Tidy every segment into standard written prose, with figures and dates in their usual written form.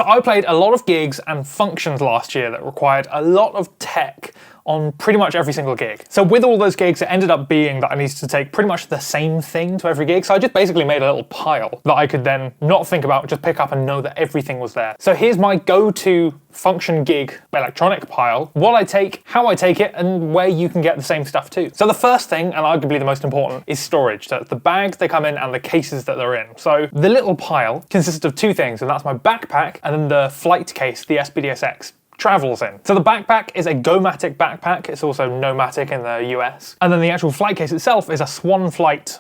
So I played a lot of gigs and functions last year that required a lot of tech on pretty much every single gig. So with all those gigs, it ended up being that I needed to take pretty much the same thing to every gig. So I just basically made a little pile that I could then not think about, just pick up and know that everything was there. So here's my go-to function gig electronic pile, what I take, how I take it, and where you can get the same stuff too. So the first thing, and arguably the most important, is storage. So it's the bags they come in and the cases that they're in. So the little pile consists of two things, and that's my backpack and then the flight case, the SPD-SX travels in. So the backpack is a Go-matic backpack. It's also No-matic in the US. And then the actual flight case itself is a Swan flight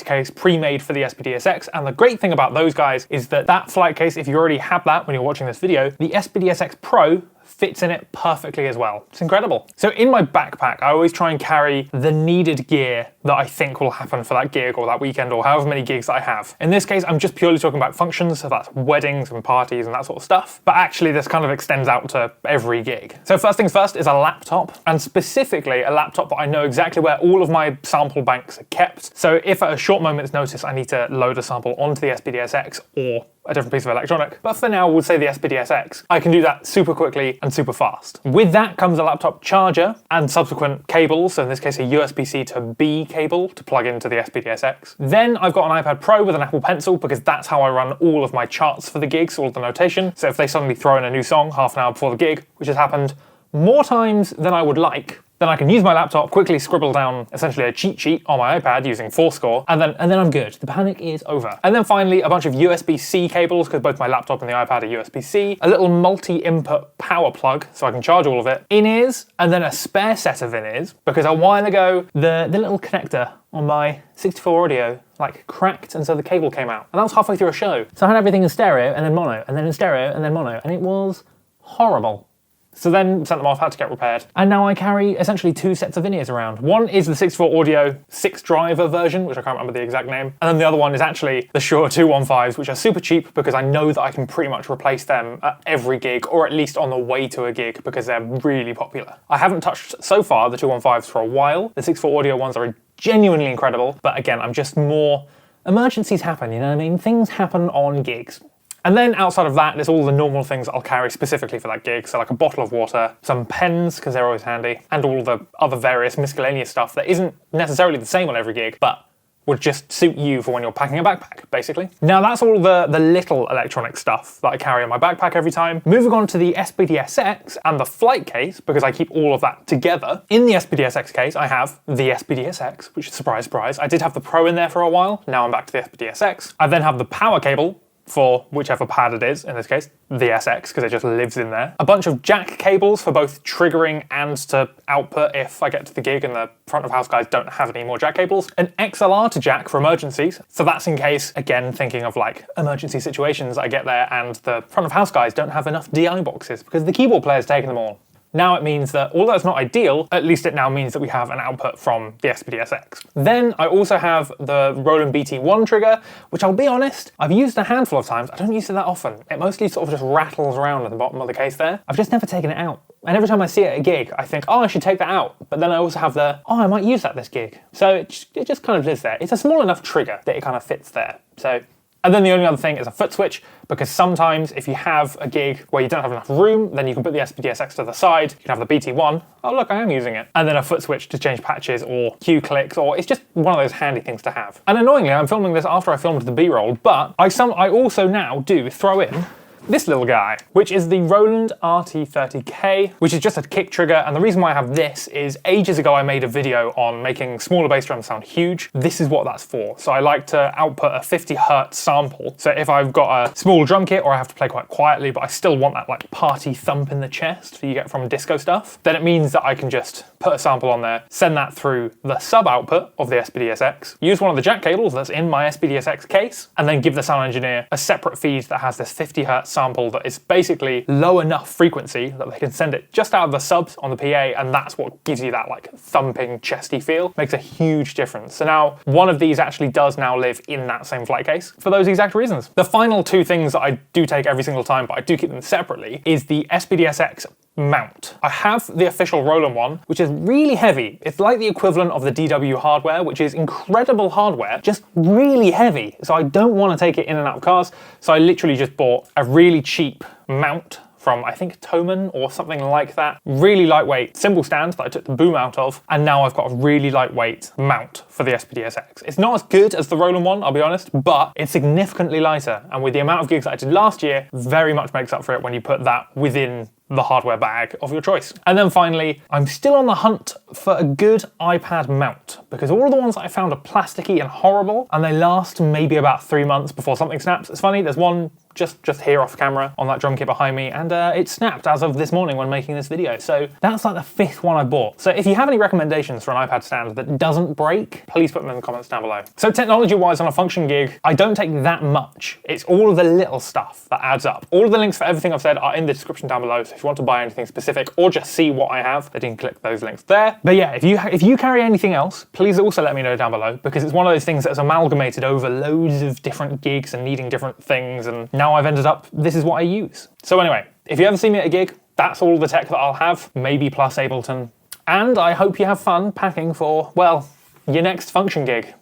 case pre-made for the SPD-SX. And the great thing about those guys is that that flight case, if you already have that when you're watching this video, the SPD-SX Pro fits in it perfectly as well. It's incredible. So in my backpack, I always try and carry the needed gear that I think will happen for that gig or that weekend or however many gigs that I have. In this case, I'm just purely talking about functions, so that's weddings and parties and that sort of stuff. But actually this kind of extends out to every gig. So first things first is a laptop, and specifically a laptop that I know exactly where all of my sample banks are kept. So if at a short moment's notice I need to load a sample onto the SPD-SX or a different piece of electronic, but for now we'll say the SPD-SX, I can do that super quickly and super fast. With that comes a laptop charger and subsequent cables, so in this case a USB-C to B cable to plug into the SPD-SX. Then I've got an iPad Pro with an Apple Pencil because that's how I run all of my charts for the gigs, all of the notation. So if they suddenly throw in a new song half an hour before the gig, which has happened more times than I would like, then I can use my laptop, quickly scribble down essentially a cheat sheet on my iPad using Fourscore, and then I'm good. The panic is over. And then finally, a bunch of USB-C cables, because both my laptop and the iPad are USB-C, a little multi-input power plug, so I can charge all of it, in-ears, and then a spare set of in-ears, because a while ago, the little connector on my 64 audio like cracked, and so the cable came out. And that was halfway through a show. So I had everything in stereo, and then mono, and then in stereo, and then mono, and it was horrible. So then sent them off, had to get repaired. And now I carry essentially two sets of in-ears around. One is the 64 Audio 6-driver version, which I can't remember the exact name. And then the other one is actually the Shure 215s, which are super cheap because I know that I can pretty much replace them at every gig, or at least on the way to a gig, because they're really popular. I haven't touched so far the 215s for a while. The 64 Audio ones are genuinely incredible. But again, I'm just more, emergencies happen, you know what I mean? Things happen on gigs. And then outside of that, there's all the normal things I'll carry specifically for that gig. So like a bottle of water, some pens, because they're always handy, and all the other various miscellaneous stuff that isn't necessarily the same on every gig, but would just suit you for when you're packing a backpack, basically. Now that's all the little electronic stuff that I carry in my backpack every time. Moving on to the SPD-SX and the flight case, because I keep all of that together. In the SPD-SX case, I have the SPD-SX, which is surprise, surprise. I did have the Pro in there for a while. Now I'm back to the SPD-SX. I then have the power cable, for whichever pad it is, in this case, the SX, because it just lives in there. A bunch of jack cables for both triggering and to output if I get to the gig and the front of house guys don't have any more jack cables. An XLR to jack for emergencies. So that's in case, again, thinking of like emergency situations, I get there and the front of house guys don't have enough DI boxes because the keyboard player's taken them all. Now it means that, although it's not ideal, at least it now means that we have an output from the SPD-SX. Then I also have the Roland BT1 trigger, which I'll be honest, I've used a handful of times. I don't use it that often. It mostly sort of just rattles around at the bottom of the case there. I've just never taken it out. And every time I see it at a gig, I think, oh, I should take that out. But then I also have the, oh, I might use that this gig. So it just kind of lives there. It's a small enough trigger that it kind of fits there. So. And then the only other thing is a foot switch, because sometimes if you have a gig where you don't have enough room, then you can put the SPD-SX to the side, you can have the BT1, oh look, I am using it, and then a foot switch to change patches or cue clicks, or it's just one of those handy things to have. And annoyingly, I'm filming this after I filmed the B-roll, but I also now do throw in this little guy, which is the Roland RT30K, which is just a kick trigger. And the reason why I have this is ages ago I made a video on making smaller bass drums sound huge. This is what that's for. So I like to output a 50 hertz sample. So if I've got a small drum kit or I have to play quite quietly, but I still want that like party thump in the chest that you get from disco stuff, then it means that I can just put a sample on there, send that through the sub output of the SPD-SX, use one of the jack cables that's in my SPD-SX case, and then give the sound engineer a separate feed that has this 50 hertz sample that is basically low enough frequency that they can send it just out of the subs on the PA, and that's what gives you that like thumping chesty feel. Makes a huge difference. So now one of these actually does now live in that same flight case for those exact reasons. The final two things that I do take every single time, but I do keep them separately, is the SPD-SX mount. I have the official Roland one, which is really heavy. It's like the equivalent of the DW hardware, which is incredible hardware, just really heavy. So I don't want to take it in and out of cars. So I literally just bought a really cheap mount from, I think, Thomann or something like that. Really lightweight cymbal stand that I took the boom out of, and now I've got a really lightweight mount for the SPD-SX. It's not as good as the Roland one, I'll be honest, but it's significantly lighter, and with the amount of gigs that I did last year, very much makes up for it when you put that within the hardware bag of your choice. And then finally, I'm still on the hunt for a good iPad mount, because all of the ones that I found are plasticky and horrible, and they last maybe about 3 months before something snaps. It's funny, there's one just here off camera on that drum kit behind me, and it snapped as of this morning when making this video. So that's like the 5th one I bought. So if you have any recommendations for an iPad stand that doesn't break, please put them in the comments down below. So technology-wise on a function gig, I don't take that much. It's all of the little stuff that adds up. All of the links for everything I've said are in the description down below, so if you want to buy anything specific or just see what I have, then you can click those links there. But yeah, if you carry anything else, please also let me know down below, because it's one of those things that's amalgamated over loads of different gigs and needing different things, and now I've ended up, this is what I use. So anyway, if you ever see me at a gig, that's all the tech that I'll have, maybe plus Ableton. And I hope you have fun packing for, well, your next function gig.